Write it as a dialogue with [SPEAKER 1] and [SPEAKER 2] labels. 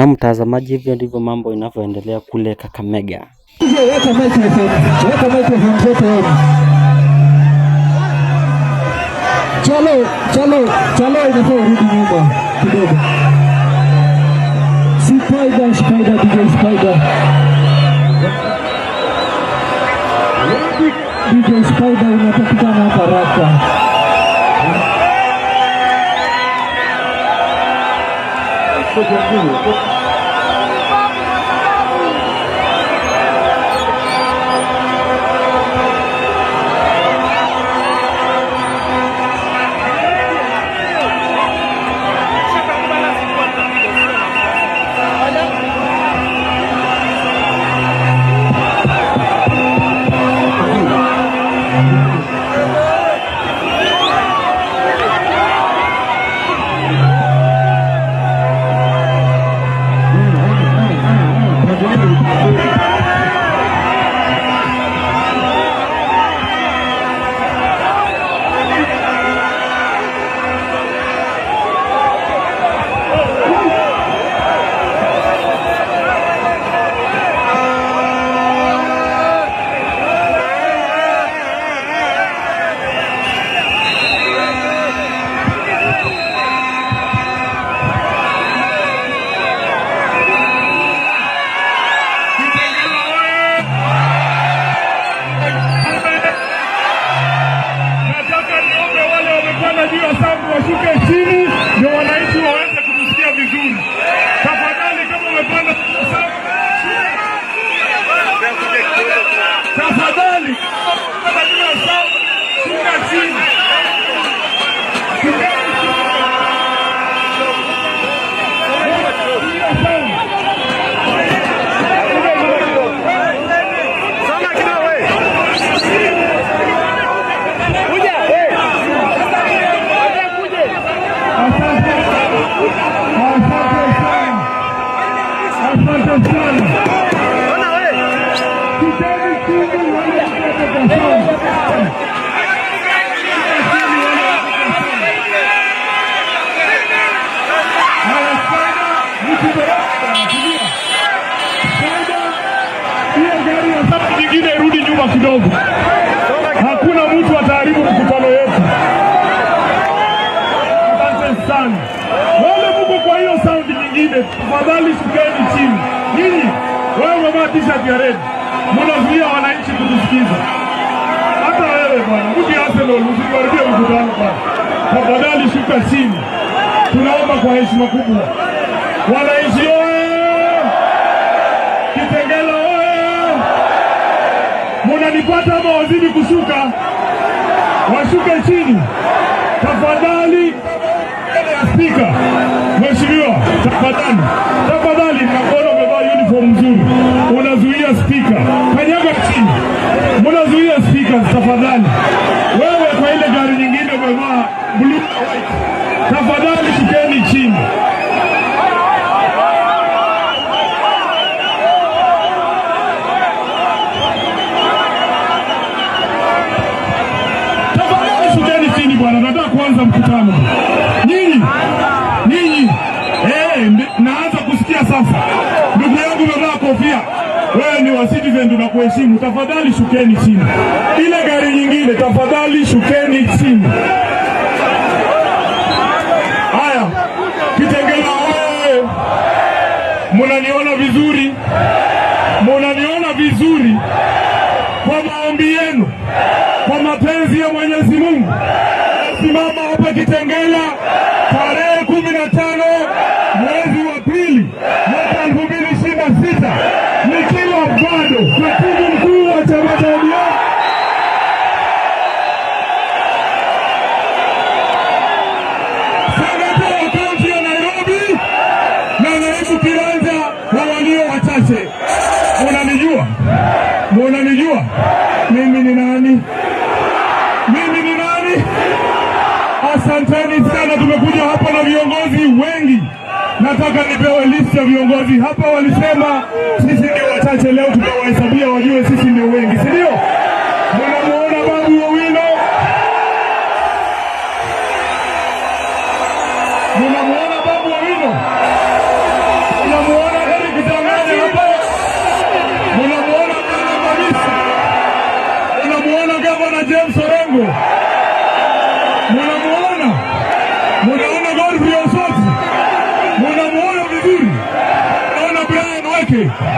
[SPEAKER 1] Na mtazamaji, hivyo ndivyo mambo inavyoendelea kule Kakamega.
[SPEAKER 2] Chalo inafaa urudi nyuma kidogo. Spider, DJ Spider. DJ Spider unapatikana haraka.
[SPEAKER 3] Washuke chini ndio wananchi waweze kutusikia vizuri. Tafadhali kama umepanda tafadhali shuka chini. Nyingine rudi nyuma kidogo. Hakuna mtu ataharibu mkutano yetu. Asante sana. Wale mko kwa hiyo sound nyingine, tafadhali shukeni chini. Nini? Wewe mama t-shirt ya red. Mnazuia wananchi kutusikiza. Hata wewe bwana, mki Arsenal usikaribie mkutano bwana. Tafadhali shuka chini. Tunaomba kwa heshima kubwa. Wananchi Kitengela munanipata ama wazidi kushuka? Washuke chini tafadhali. Speaker, mheshimiwa, tafadhali nakuona umevaa uniform nzuri, unazuia speaker. Kanyaga chini, unazuia speaker tafadhali. Wewe kwa ile gari nyingine umevaa blue and white, tafadhali shukeni chini. Bwana, nataka kuanza mkutano. Nyinyi naanza kusikia sasa. Ndugu yangu umevaa kofia, wewe ni wa Citizen, tunakuheshimu. Tafadhali shukeni chini. Ile gari nyingine tafadhali shukeni chini. Haya, Kitengela wewe, munaniona vizuri? Munaniona vizuri? Kwa maombi yenu, kwa mapenzi ya Mwenyezi Mungu, simama hapa Kitengela tarehe 15 mwezi wa pili mwaka 2026 nikiwa bado katibu mkuu wa chama cha ODM. Seneta wa kaunti ya Nairobi na naibu kiranja wa walio wachache. Munanijua? Mimi ni nani? Asanteni sana, tumekuja hapa na viongozi wengi. Nataka nipewe list ya viongozi hapa. Walisema sisi ndio wachache, leo tutawahesabia wajue sisi ndio wengi, si ndio? Mnamuona Babu Owino? Mnamuona Babu Owino? Mnamuona James Orengo, munamuona Godfrey Osotsi, munamuona vizuri, munaona Brian Weke.